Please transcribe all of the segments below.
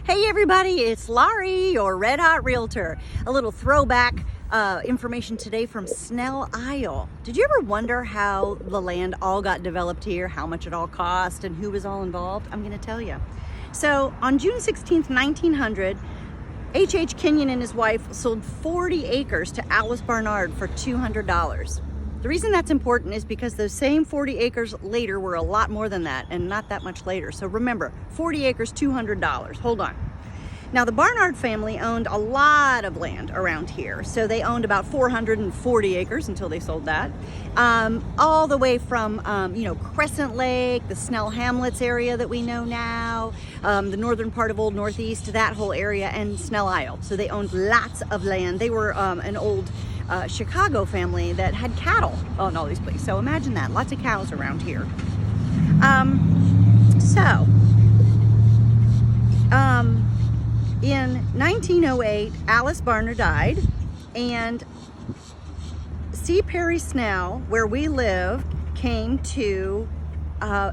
Hey everybody, it's Laurie, your Red Hot Realtor. A little throwback information today from Snell Isle. Did you ever wonder how the land all got developed here, how much it all cost, and who was all involved? I'm going to tell you. So on June 16th, 1900, H.H. Kenyon and his wife sold 40 acres to Alice Barnard for $200. The reason that's important is because those same 40 acres later were a lot more than that, and not that much later. So remember, 40 acres, $200. Hold on. Now, the Barnard family owned a lot of land around here. So they owned about 440 acres until they sold that. All the way from, Crescent Lake, the Snell Hamlets area that we know now, the northern part of Old Northeast, that whole area, and Snell Isle. So they owned lots of land. They were an old Chicago family that had cattle on all these places. So imagine that, lots of cows around here. In 1908, Alice Barnard died, and C. Perry Snell, where we lived, came to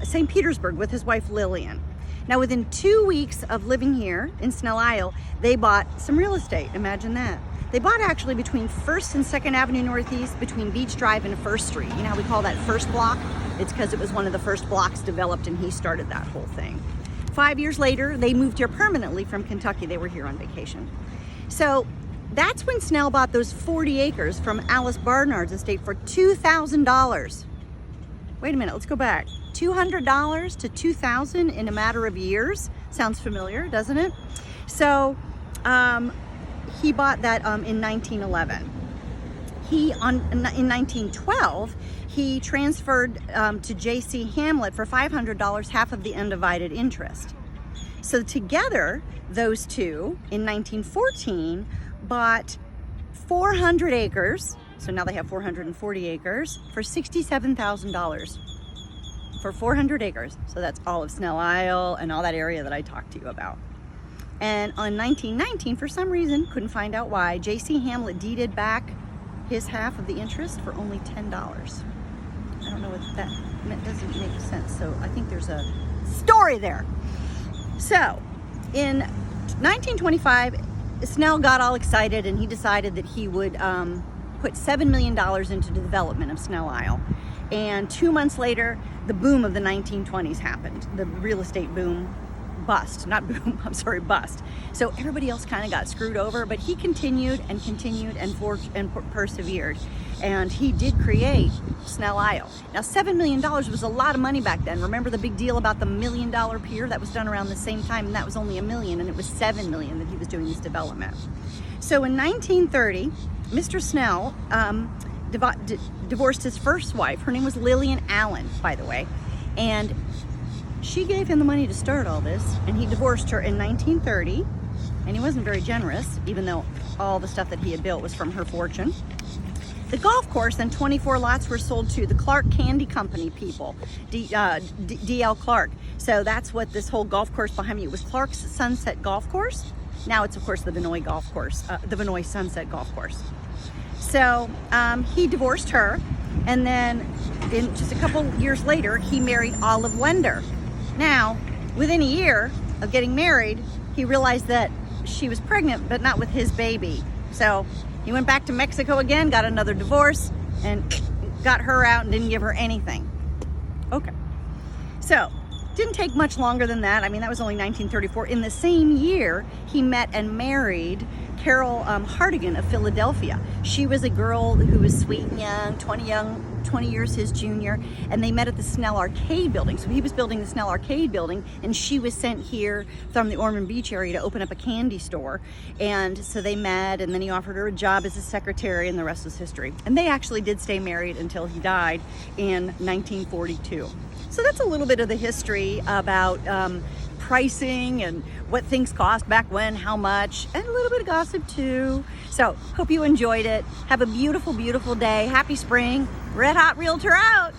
St. Petersburg with his wife Lillian. Now, within 2 weeks of living here in Snell Isle, they bought some real estate. Imagine that. They bought actually between 1st and 2nd Avenue Northeast, between Beach Drive and 1st Street. You know how we call that first block? It's because it was one of the first blocks developed and he started that whole thing. 5 years later, they moved here permanently from Kentucky. They were here on vacation. So that's when Snell bought those 40 acres from Alice Barnard's estate for $2,000. Wait a minute, let's go back. $200 to $2,000 in a matter of years. Sounds familiar, doesn't it? So he bought that in 1911. In 1912, he transferred to J.C. Hamlet for $500, half of the undivided interest. So together, those two, in 1914, bought 400 acres, so now they have 440 acres, for $67,000. For 400 acres. So that's all of Snell Isle and all that area that I talked to you about. And on 1919, for some reason, couldn't find out why, J.C. Hamlet deeded back his half of the interest for only $10. I don't know what that meant, doesn't make sense. So I think there's a story there. So in 1925, Snell got all excited and he decided that he would put $7 million into the development of Snell Isle. And 2 months later, the boom of the 1920s happened. The real estate boom. Bust. So everybody else kind of got screwed over, but he continued and persevered. And he did create Snell Isle. Now, $7 million was a lot of money back then. Remember the big deal about the $1 million pier that was done around the same time, and that was only $1 million, and it was $7 million that he was doing this development. So in 1930, Mr. Snell divorced his first wife. Her name was Lillian Allen, by the way, and she gave him the money to start all this, and he divorced her in 1930, and he wasn't very generous, even though all the stuff that he had built was from her fortune. The golf course and 24 lots were sold to the Clark Candy Company people, D.L. Clark. So that's what this whole golf course behind me, it was Clark's Sunset Golf Course. Now it's, of course, the Vinoy Golf Course, the Vinoy Sunset Golf Course. So he divorced her, and then in just a couple years later, he married Olive Wender. Now, within a year of getting married, he realized that she was pregnant, but not with his baby. So he went back to Mexico again, got another divorce, and got her out and didn't give her anything. Okay. So, didn't take much longer than that. I mean, that was only 1934. In the same year, he met and married Carol Hartigan of Philadelphia. She was a girl who was sweet and young, 20 years his junior, and they met at the Snell Arcade building. So he was building the Snell Arcade building, and she was sent here from the Ormond Beach area to open up a candy store. And so they met, and then he offered her a job as a secretary, and the rest was history. And they actually did stay married until he died in 1942. So that's a little bit of the history about pricing and what things cost back when, how much, and a little bit of gossip too. So hope you enjoyed it. Have a beautiful, beautiful day. Happy spring. Red Hot Realtor out.